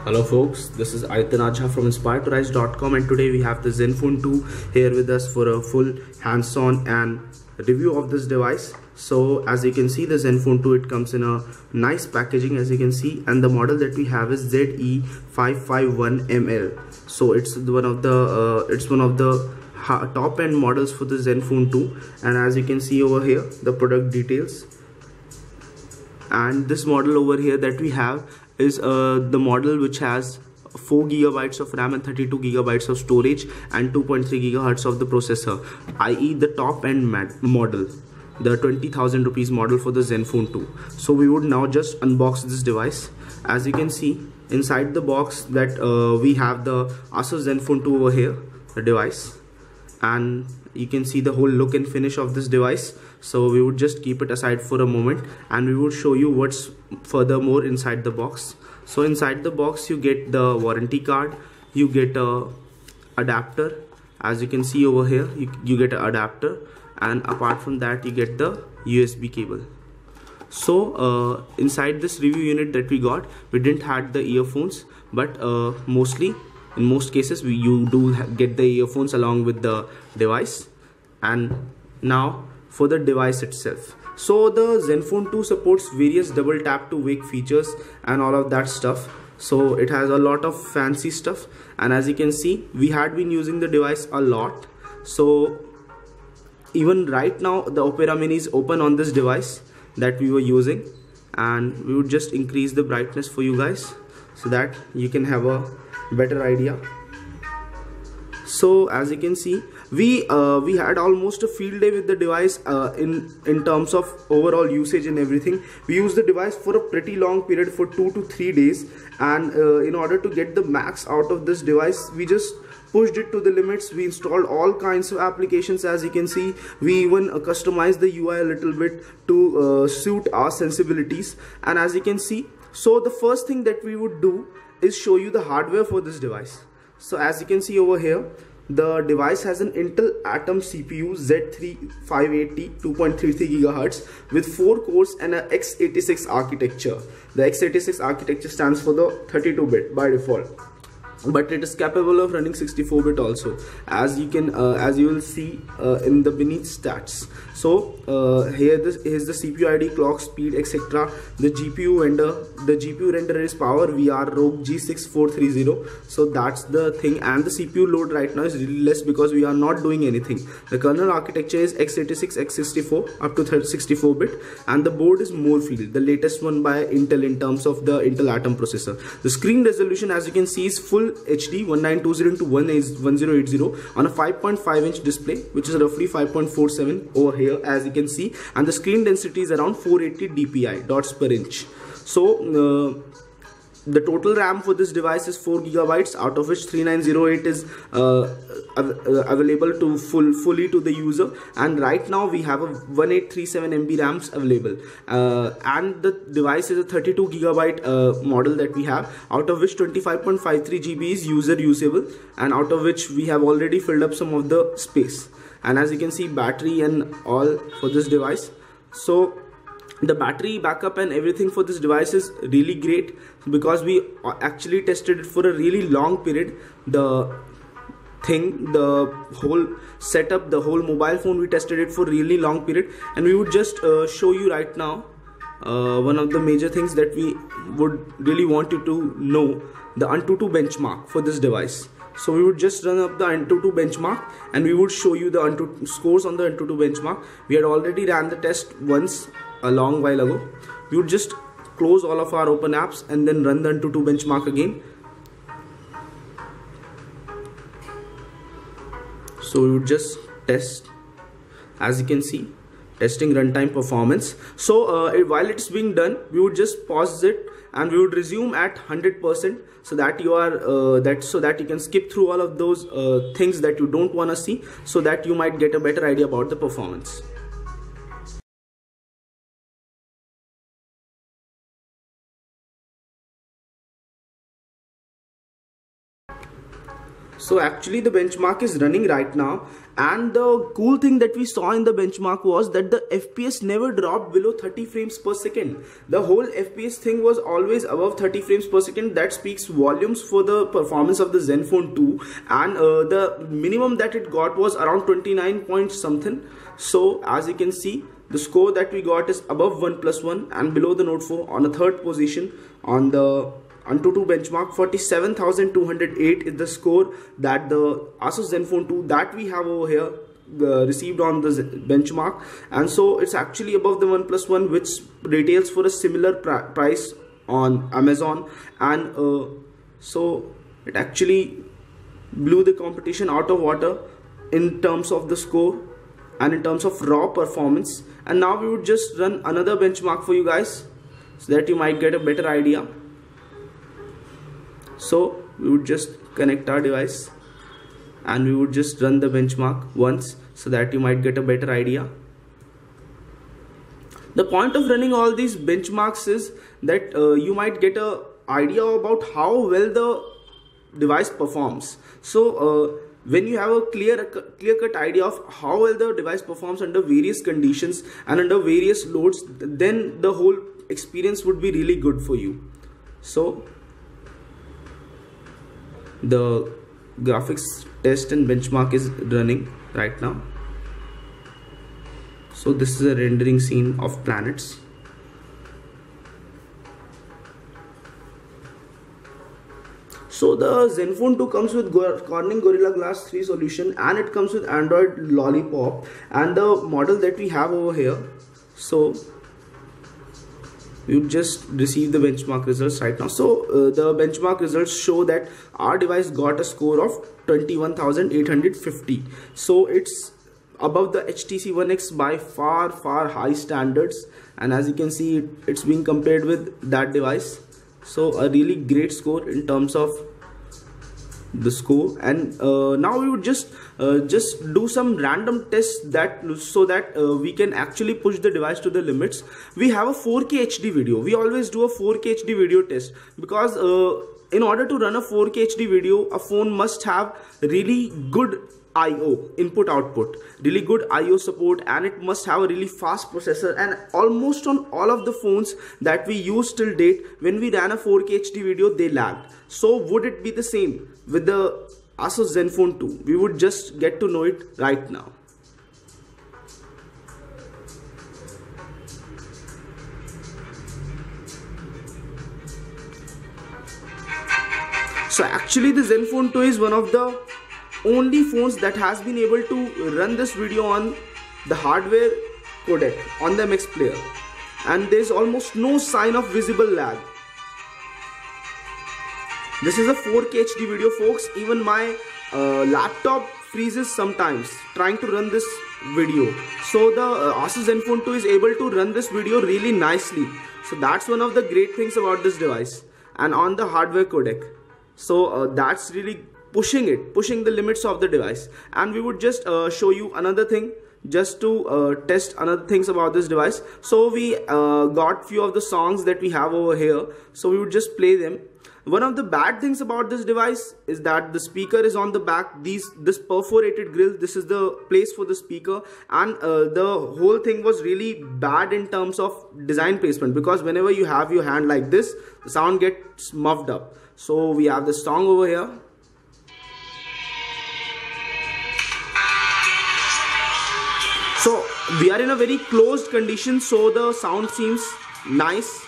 Hello folks, this is Aitanaja from inspiredtorise.com, and today we have the Zenfone 2 here with us for a full hands-on and review of this device. So as you can see, the Zenfone 2, it comes in a nice packaging as you can see, and the model that we have is ZE551ML. So it's one of the top end models for the Zenfone 2, and as you can see over here, the product details. And this model over here that we have is the model which has 4 GB of RAM and 32 GB of storage and 2.3 GHz of the processor, i.e. the top end model, the 20,000 rupees model for the Zenfone 2. So we would now just unbox this device. As you can see, inside the box that we have the ASUS Zenfone 2 over here, the device, and you can see the whole look and finish of this device. So we would just keep it aside for a moment and we would show you what's furthermore inside the box. So inside the box you get the warranty card, you get a adapter. As you can see over here, you get an adapter, and apart from that you get the USB cable. So inside this review unit that we got, we didn't have the earphones, but in most cases you do get the earphones along with the device. And now for the device itself, so the Zenfone 2 supports various double tap to wake features and all of that stuff. So it has a lot of fancy stuff, and as you can see, we had been using the device a lot. So even right now the Opera Mini is open on this device that we were using, and we would just increase the brightness for you guys so that you can have a better idea. So as you can see, we had almost a field day with the device in terms of overall usage and everything. We used the device for a pretty long period, for 2 to 3 days, and in order to get the max out of this device, we just pushed it to the limits. We installed all kinds of applications. As you can see, we even customized the UI a little bit to suit our sensibilities. And as you can see, so the first thing that we would do is show you the hardware for this device. So as you can see over here, the device has an Intel Atom CPU Z3580 2.33 GHz with 4 cores and a x86 architecture. The x86 architecture stands for the 32-bit by default, but it is capable of running 64-bit also, as you will see in the beneath stats. So here's the CPU ID, clock speed, etc. The GPU render is Power VR ROG G6430. So that's the thing, and the CPU load right now is really less because we are not doing anything. The kernel architecture is x86 x64 up to 64-bit, and the board is Moorefield, the latest one by Intel in terms of the Intel Atom processor. The screen resolution, as you can see, is full HD 1920 into 1080 on a 5.5-inch display, which is roughly 5.47 over here, as you can see, and the screen density is around 480 dpi dots per inch. So the total RAM for this device is 4 GB, out of which 3908 is available to fully to the user, and right now we have a 1837 MB RAMs available, and the device is a 32 GB model that we have, out of which 25.53 GB is user usable, and out of which we have already filled up some of the space. And as you can see, battery and all for this device. So the battery backup and everything for this device is really great because we actually tested it for a really long period. The whole setup, the whole mobile phone, we tested it for a really long period, and we would just show you right now one of the major things that we would really want you to know, the AnTuTu benchmark for this device. So we would just run up the AnTuTu benchmark and we would show you the AnTuTu scores on the AnTuTu benchmark. We had already ran the test once a long while ago. We would just close all of our open apps and then run the AnTuTu benchmark again. So we would just test, as you can see, testing runtime performance. So while it's being done, we would just pause it and we would resume at 100%, so that you are so that you can skip through all of those things that you don't want to see, so that you might get a better idea about the performance. So actually the benchmark is running right now, and the cool thing that we saw in the benchmark was that the FPS never dropped below 30 frames per second. The whole FPS thing was always above 30 frames per second. That speaks volumes for the performance of the Zenfone 2, and the minimum that it got was around 29 point something. So as you can see, the score that we got is above 1+1 and below the Note 4 on a third position on the AnTuTu benchmark. 47,208 is the score that the ASUS Zenfone 2 that we have over here received on the benchmark, and so it's actually above the 1+1, which retails for a similar price on Amazon, and so it actually blew the competition out of water in terms of the score and in terms of raw performance. And now we would just run another benchmark for you guys so that you might get a better idea. So we would just connect our device and we would just run the benchmark once so that you might get a better idea. The point of running all these benchmarks is that you might get an idea about how well the device performs. So when you have a clear-cut idea of how well the device performs under various conditions and under various loads, then the whole experience would be really good for you. So the graphics test and benchmark is running right now. So this is a rendering scene of planets. So the Zenfone 2 comes with Corning Gorilla Glass 3 solution, and it comes with Android Lollipop, and the model that we have over here. So you just receive the benchmark results right now. So the benchmark results show that our device got a score of 21,850. So it's above the HTC One X by far high standards, and as you can see, it's being compared with that device. So a really great score in terms of the score. And now we would just do some random tests so that we can actually push the device to the limits. We have a 4K HD video. We always do a 4K HD video test because in order to run a 4K HD video, a phone must have really good IO, input output, really good IO support, and it must have a really fast processor. And almost on all of the phones that we use till date, when we ran a 4K HD video, they lagged. So would it be the same with the ASUS Zenfone 2? We would just get to know it right now. So actually the Zenfone 2 is one of the only phones that has been able to run this video on the hardware codec on the MX player, and there's almost no sign of visible lag. This is a 4K HD video, folks. Even my laptop freezes sometimes trying to run this video. So the ASUS Zenfone 2 is able to run this video really nicely. So that's one of the great things about this device, and on the hardware codec. So that's really pushing the limits of the device. And we would just show you another thing just to test another things about this device. So we got few of the songs that we have over here, so we would just play them. One of the bad things about this device is that the speaker is on the back. This perforated grill, this is the place for the speaker, and the whole thing was really bad in terms of design placement, because whenever you have your hand like this, the sound gets muffled up. So we have this song over here. So we are in a very closed condition, so the sound seems nice,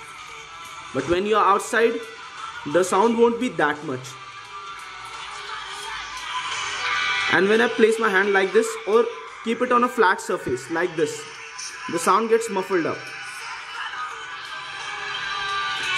but when you are outside, the sound won't be that much. And when I place my hand like this or keep it on a flat surface like this, the sound gets muffled up.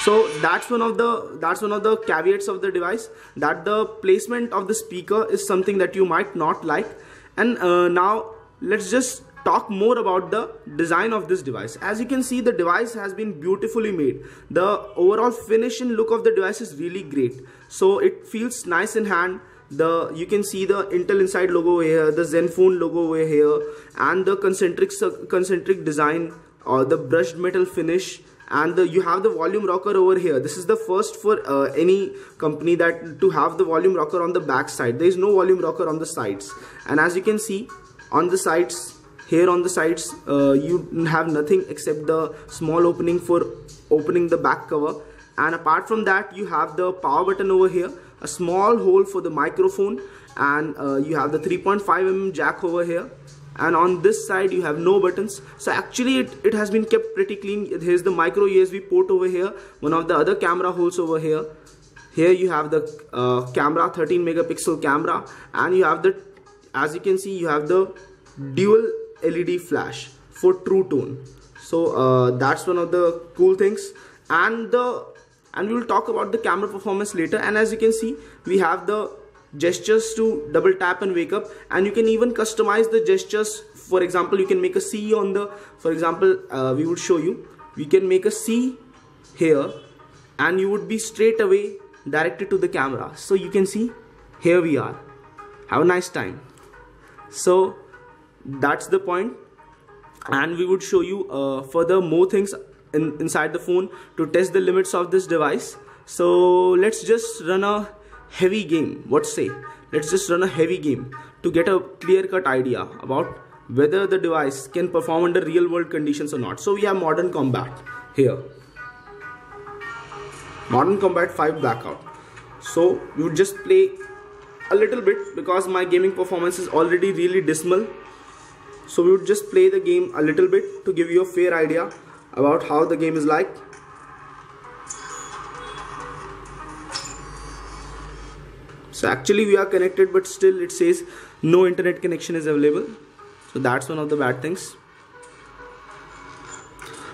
So that's one of the caveats of the device, that the placement of the speaker is something that you might not like. And now let's just talk more about the design of this device. As you can see, the device has been beautifully made. The overall finish and look of the device is really great. So it feels nice in hand. You can see the Intel Inside logo over here, the Zenfone logo over here, and the concentric design, or the brushed metal finish, and you have the volume rocker over here. This is the first for any company that to have the volume rocker on the back side. There is no volume rocker on the sides, and as you can see on the sides, here on the sides you have nothing except the small opening for opening the back cover, and apart from that you have the power button over here, a small hole for the microphone, and you have the 3.5mm jack over here, and on this side you have no buttons. So actually it has been kept pretty clean. Here's the micro USB port over here, one of the other camera holes over here. Here you have the camera, 13 megapixel camera, and you have the, as you can see, you have the dual LED flash for true tone. So that's one of the cool things, and we will talk about the camera performance later. And as you can see, we have the gestures to double tap and wake up, and you can even customize the gestures. For example, you can make a C on the, for example, we would show you, we can make a C here and you would be straight away directed to the camera. So you can see, here we are. Have a nice time. So that's the point, and we would show you further more things inside the phone to test the limits of this device. So let's just run a heavy game. What say? Let's just run a heavy game to get a clear-cut idea about whether the device can perform under real-world conditions or not. So we have Modern Combat here. Modern Combat 5 Blackout. So we would just play a little bit because my gaming performance is already really dismal. So we would just play the game a little bit to give you a fair idea about how the game is like. So actually we are connected, but still it says no internet connection is available. So that's one of the bad things.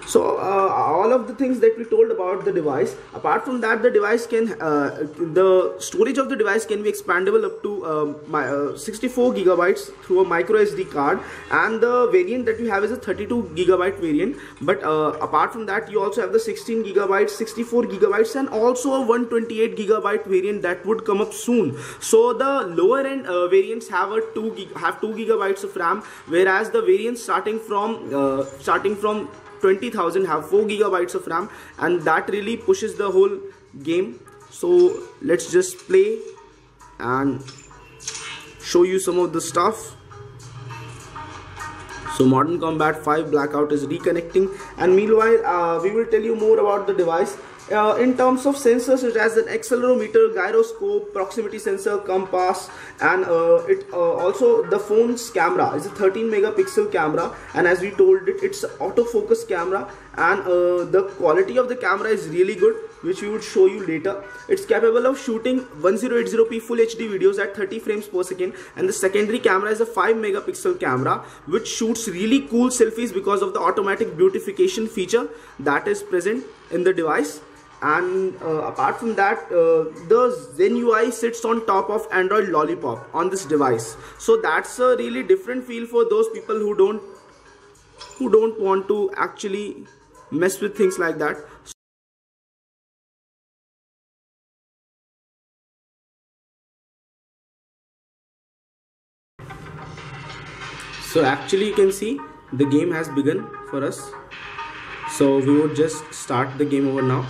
So all of the things that we told about the device, apart from that, the device can, the storage of the device can be expandable up to 64 gigabytes through a micro SD card, and the variant that you have is a 32 gigabyte variant. But apart from that, you also have the 16 gigabytes, 64 gigabytes, and also a 128 gigabyte variant that would come up soon. So the lower end variants have a 2 gigabytes of RAM, whereas the variants starting from 20,000 have 4 gigabytes of RAM, and that really pushes the whole game. So let's just play and show you some of the stuff. So Modern Combat 5 Blackout is reconnecting, and meanwhile we will tell you more about the device. In terms of sensors, it has an accelerometer, gyroscope, proximity sensor, compass, and also the phone's camera is a 13 megapixel camera, and as we told it, it's an autofocus camera, and the quality of the camera is really good, which we would show you later. It's capable of shooting 1080p full HD videos at 30 frames per second, and the secondary camera is a 5 megapixel camera which shoots really cool selfies because of the automatic beautification feature that is present in the device. And apart from that, the Zen UI sits on top of Android Lollipop on this device, so that's a really different feel for those people who don't want to actually mess with things like that. So actually you can see the game has begun for us. So we would just start the game over now.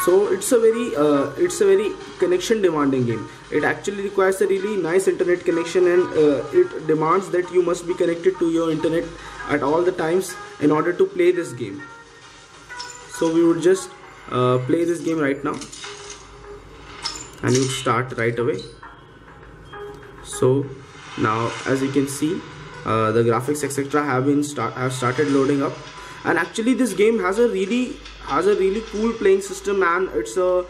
So it's a very connection demanding game. It actually requires a really nice internet connection, and it demands that you must be connected to your internet at all the times in order to play this game. So we would just play this game right now, and you would start right away. So now as you can see, the graphics etc. have started loading up, and actually this game has a really cool playing system, and it's a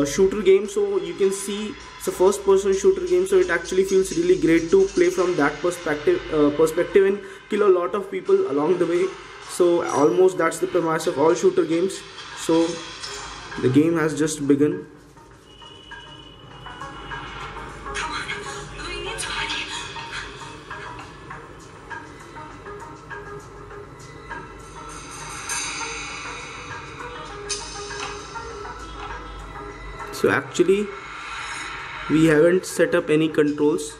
shooter game. So you can see it's a first person shooter game, so it actually feels really great to play from that perspective and kill a lot of people along the way. So almost that's the premise of all shooter games. So the game has just begun. So actually we haven't set up any controls.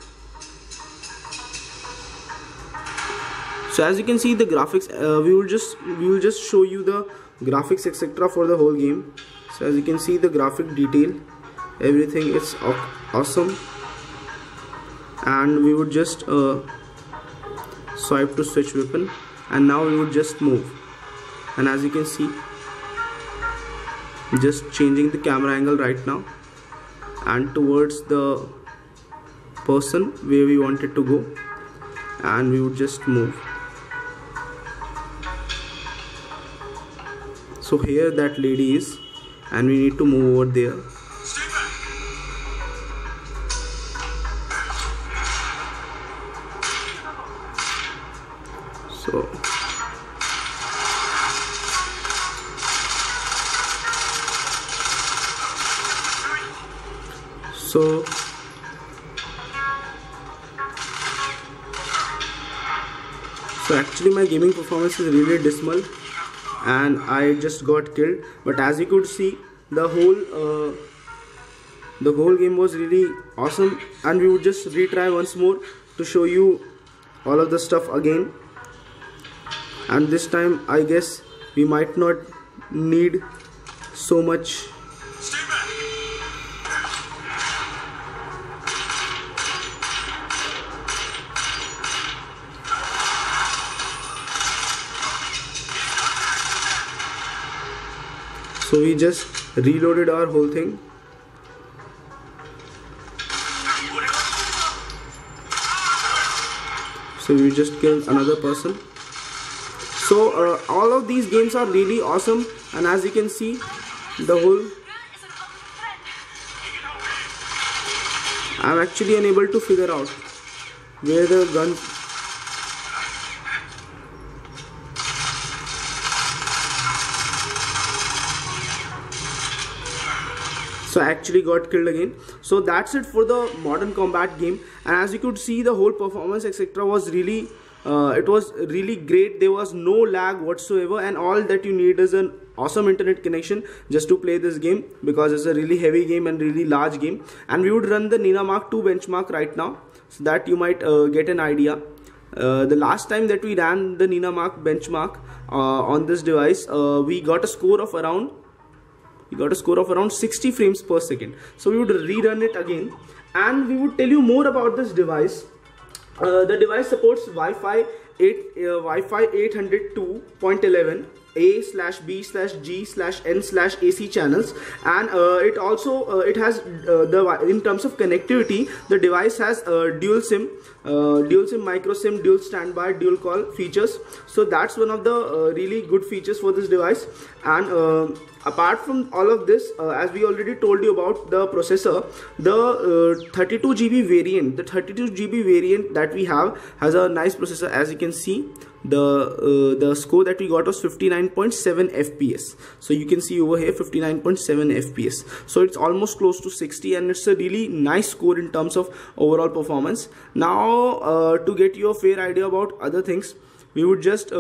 So as you can see the graphics, we will just show you the graphics etc for the whole game. So as you can see the graphic detail, everything is awesome. And we would just swipe to switch weapon, and now we would just move, and as you can see, just changing the camera angle right now and towards the person where we wanted to go, and we would just move. So here that lady is, and we need to move over there. So actually my gaming performance is really dismal and I just got killed, but as you could see the whole game was really awesome, and we would just retry once more to show you all of the stuff again. And this time I guess we might not need so much. So we just reloaded our whole thing. So we just killed another person. So all of these games are really awesome, and as you can see the whole, I'm actually unable to figure out where the gun. So I actually got killed again. So that's it for the modern combat game, and as you could see the whole performance etc was really it was really great. There was no lag whatsoever, and all that you need is an awesome internet connection just to play this game, because it's a really heavy game and really large game. And we would run the Nina Mark 2 benchmark right now, so that you might get an idea. The last time that we ran the Nina Mark benchmark on this device, we got a score of around 60 frames per second. So we would rerun it again, and we would tell you more about this device. The device supports Wi-Fi 802.11 A/B/G/N/AC channels, and it also it has in terms of connectivity, the device has dual SIM, micro SIM, dual standby, dual call features. So that's one of the really good features for this device. And apart from all of this, as we already told you about the processor, the 32 GB variant that we have has a nice processor. As you can see, the score that we got was 59.7 FPS. So you can see over here 59.7 FPS. So it's almost close to 60, and it's a really nice score in terms of overall performance. Now to get you a fair idea about other things, we would just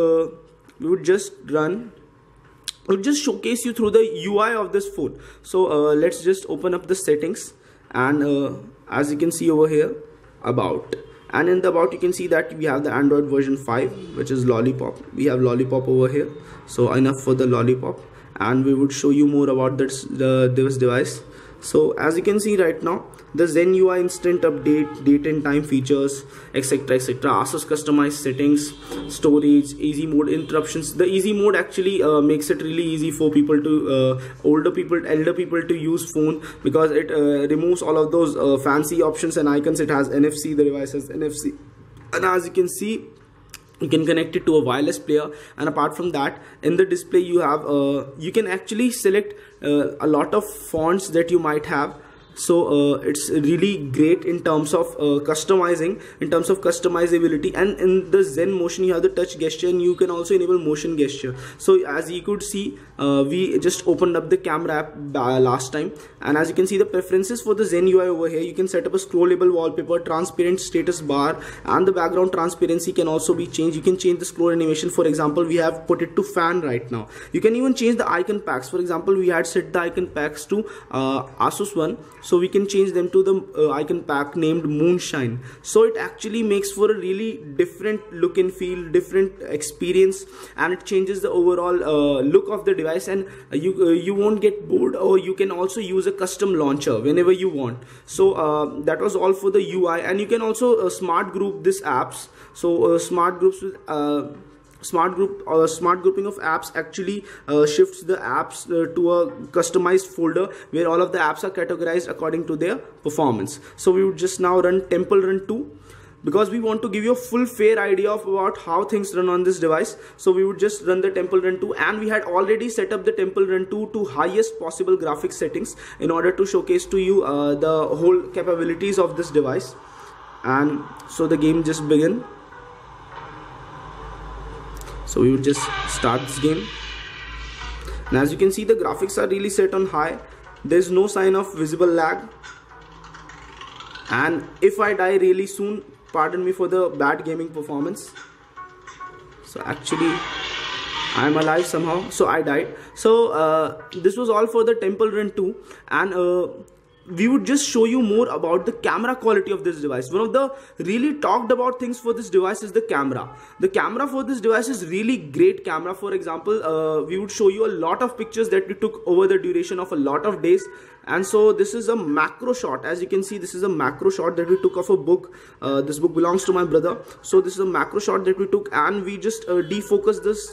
showcase you through the UI of this phone. So let's just open up the settings, and as you can see over here, about, and in the about you can see that we have the Android version 5, which is Lollipop. We have Lollipop over here, so enough for the Lollipop, and we would show you more about this device. So as you can see right now, the Zen UI instant update, date and time features, etc, etc, ASUS customized settings, storage, easy mode, interruptions. The easy mode actually makes it really easy for people to elder people to use phone, because it removes all of those fancy options and icons. It has NFC, the device has NFC, and as you can see, you can connect it to a wireless player. And apart from that, in the display you have you can actually select a lot of fonts that you might have. So it's really great in terms of customizing, in terms of customizability. And in the Zen Motion you have the touch gesture, and you can also enable motion gesture. So as you could see, we just opened up the camera app last time, and as you can see the preferences for the Zen UI over here, you can set up a scrollable wallpaper, transparent status bar, and the background transparency can also be changed. You can change the scroll animation. For example, we have put it to fan right now. You can even change the icon packs. For example, we had set the icon packs to ASUS one. so we can change them to the icon pack named Moonshine. So it actually makes for a really different look and feel, different experience, and it changes the overall look of the device, and you won't get bored. Or you can also use a custom launcher whenever you want. So that was all for the UI, and you can also smart group this apps. So smart groups with smart grouping of apps actually shifts the apps to a customized folder where all of the apps are categorized according to their performance. So we would just now run Temple Run 2 because we want to give you a full fair idea of about how things run on this device. So we would just run the Temple Run 2, and we had already set up the Temple Run 2 to highest possible graphics settings in order to showcase to you the whole capabilities of this device. And so the game just began. So we would just start this game, and as you can see, the graphics are really set on high. There's no sign of visible lag, and if I die really soon, pardon me for the bad gaming performance. So actually I'm alive somehow, so I died. So this was all for the Temple Run 2, and we would just show you more about the camera quality of this device. One of the really talked about things for this device is the camera. The camera for this device is really great camera. For example, we would show you a lot of pictures that we took over the duration of a lot of days. And so this is a macro shot. As you can see, this is a macro shot that we took of a book. This book belongs to my brother. So this is a macro shot that we took, and we just defocused this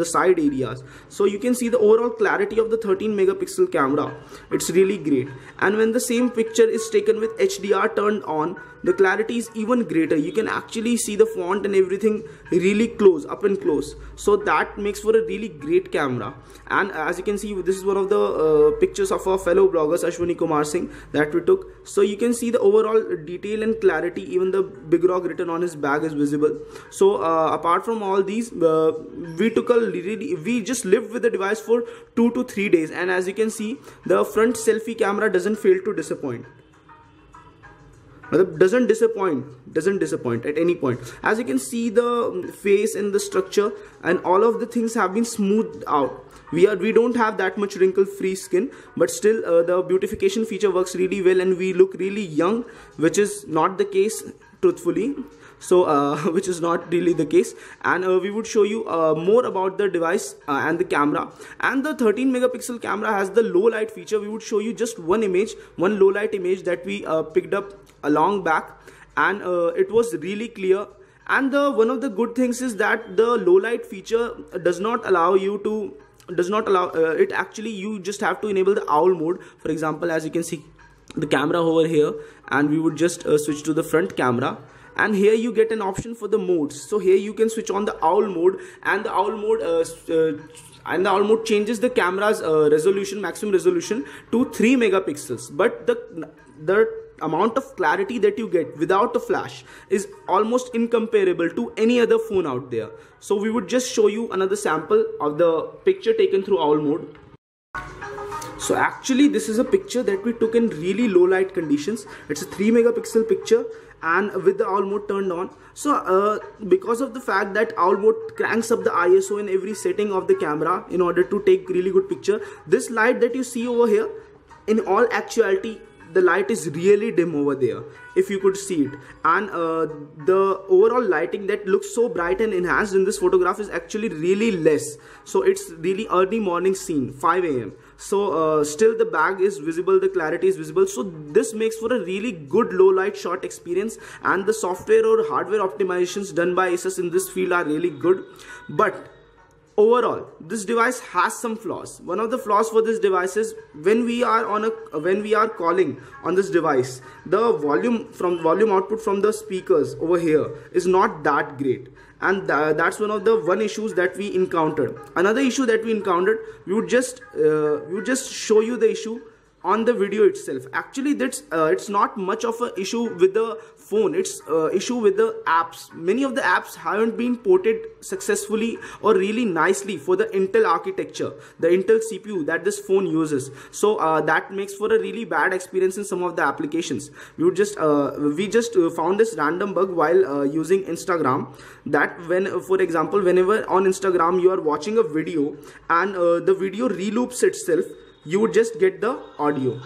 the side areas. So you can see the overall clarity of the 13 megapixel camera. It's really great. And when the same picture is taken with HDR turned on, the clarity is even greater. You can actually see the font and everything really close, up and close. So that makes for a really great camera. And as you can see, this is one of the pictures of our fellow blogger Ashwani Kumar Singh that we took. So you can see the overall detail and clarity. Even the Big Rock written on his bag is visible. So apart from all these, we just lived with the device for 2 to 3 days, and as you can see, the front selfie camera doesn't fail to disappoint. Doesn't disappoint at any point. As you can see, the face and the structure and all of the things have been smoothed out. We don't have that much wrinkle free skin, but still the beautification feature works really well, and we look really young, which is not the case, truthfully. So which is not really the case. And we would show you more about the device and the camera. And the 13 megapixel camera has the low light feature. We would show you just one low light image that we picked up a long back, and it was really clear. And one of the good things is that the low light feature does not allow it. Actually, you just have to enable the owl mode. For example, as you can see the camera over here, and we would just switch to the front camera, and here you get an option for the modes. So here you can switch on the owl mode, and the owl mode changes the camera's maximum resolution to 3 megapixels. But the amount of clarity that you get without a flash is almost incomparable to any other phone out there. So we would just show you another sample of the picture taken through owl mode. So actually this is a picture that we took in really low light conditions. It's a 3 megapixel picture, and with the owl mode turned on. So because of the fact that owl mode cranks up the ISO in every setting of the camera in order to take really good picture, this light that you see over here, in all actuality the light is really dim over there, if you could see it. And the overall lighting that looks so bright and enhanced in this photograph is actually really less. So it's really early morning scene, 5 AM. So still the bag is visible, the clarity is visible. So this makes for a really good low light shot experience, and the software or hardware optimizations done by ASUS in this field are really good. But overall, this device has some flaws. One of the flaws for this device is when we are calling on this device, the volume output from the speakers over here is not that great, and that's one of the issues that we encountered. Another issue that we encountered, we would just show you the issue on the video itself. Actually, it's not much of an issue with the phone, it's issue with the apps. Many of the apps haven't been ported successfully or really nicely for the Intel architecture, the Intel CPU that this phone uses. So that makes for a really bad experience in some of the applications. We just found this random bug while using Instagram, that for example, whenever on Instagram you are watching a video and the video reloops itself, you would just get the audio.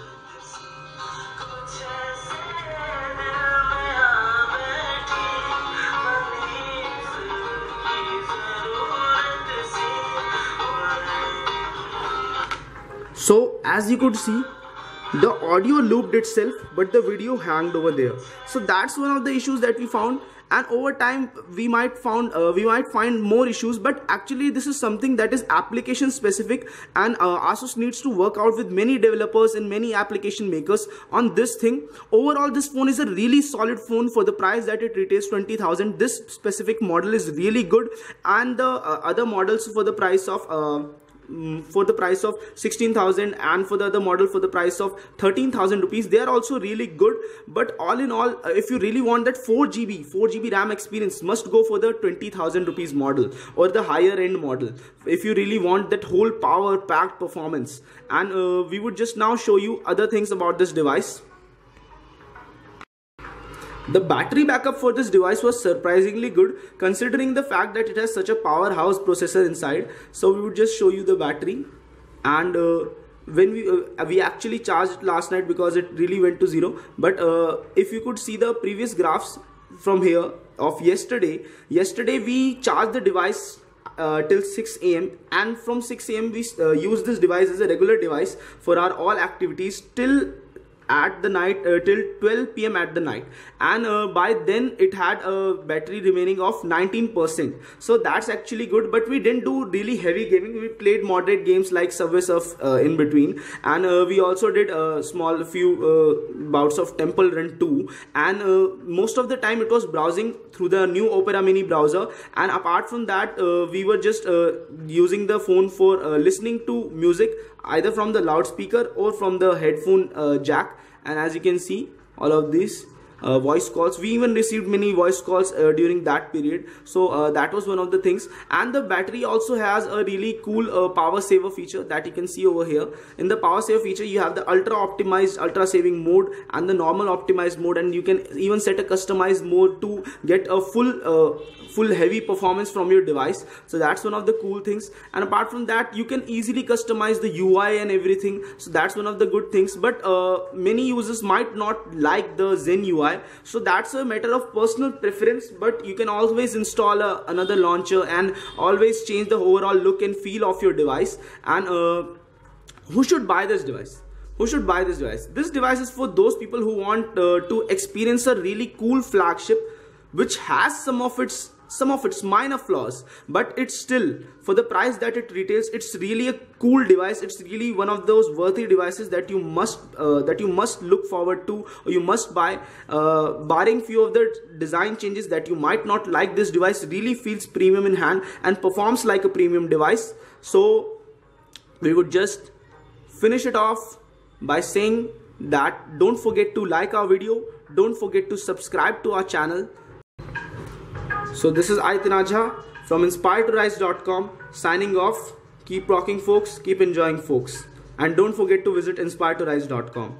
So as you could see, the audio looped itself, but the video hanged over there. So that's one of the issues that we found, and over time we might find more issues, but actually this is something that is application specific, and ASUS needs to work out with many developers and many application makers on this thing. Overall, this phone is a really solid phone for the price that it retails, 20,000. This specific model is really good, and the other models for the price of 16,000, and for the other model for the price of 13,000 rupees, they are also really good. But all in all, if you really want that 4GB RAM experience, must go for the 20,000 rupees model or the higher end model if you really want that whole power packed performance. And we would just now show you other things about this device. The battery backup for this device was surprisingly good, considering the fact that it has such a powerhouse processor inside. So we would just show you the battery, and when we actually charged last night because it really went to 0. But if you could see the previous graphs from here of yesterday we charged the device till 6 AM, and from 6 AM we used this device as a regular device for our all activities till at the night, till 12 PM at the night, and by then it had a battery remaining of 19%. So that's actually good, but we didn't do really heavy gaming. We played moderate games like Subway Surf in between, and we also did a few bouts of Temple Run 2, and most of the time it was browsing through the new Opera Mini browser. And apart from that, we were just using the phone for listening to music, either from the loudspeaker or from the headphone jack. And as you can see, all of these voice calls, we even received many voice calls during that period. So that was one of the things. And the battery also has a really cool power saver feature that you can see over here. In the power saver feature, you have the ultra optimized ultra saving mode and the normal optimized mode, and you can even set a customized mode to get a full heavy performance from your device. So that's one of the cool things. And apart from that, you can easily customize the UI and everything. So that's one of the good things. But many users might not like the Zen UI, so that's a matter of personal preference. But you can always install another launcher and always change the overall look and feel of your device. And who should buy this device? Who should buy this device? This device is for those people who want to experience a really cool flagship which has some of its minor flaws, but it's still, for the price that it retails, it's really a cool device. It's really one of those worthy devices that you must look forward to, or you must buy. Barring few of the design changes that you might not like, this device really feels premium in hand and performs like a premium device. So we would just finish it off by saying that don't forget to like our video, don't forget to subscribe to our channel. So this is Aitinajha from inspiredtorise.com signing off. Keep rocking folks, keep enjoying folks, and don't forget to visit inspiredtorise.com.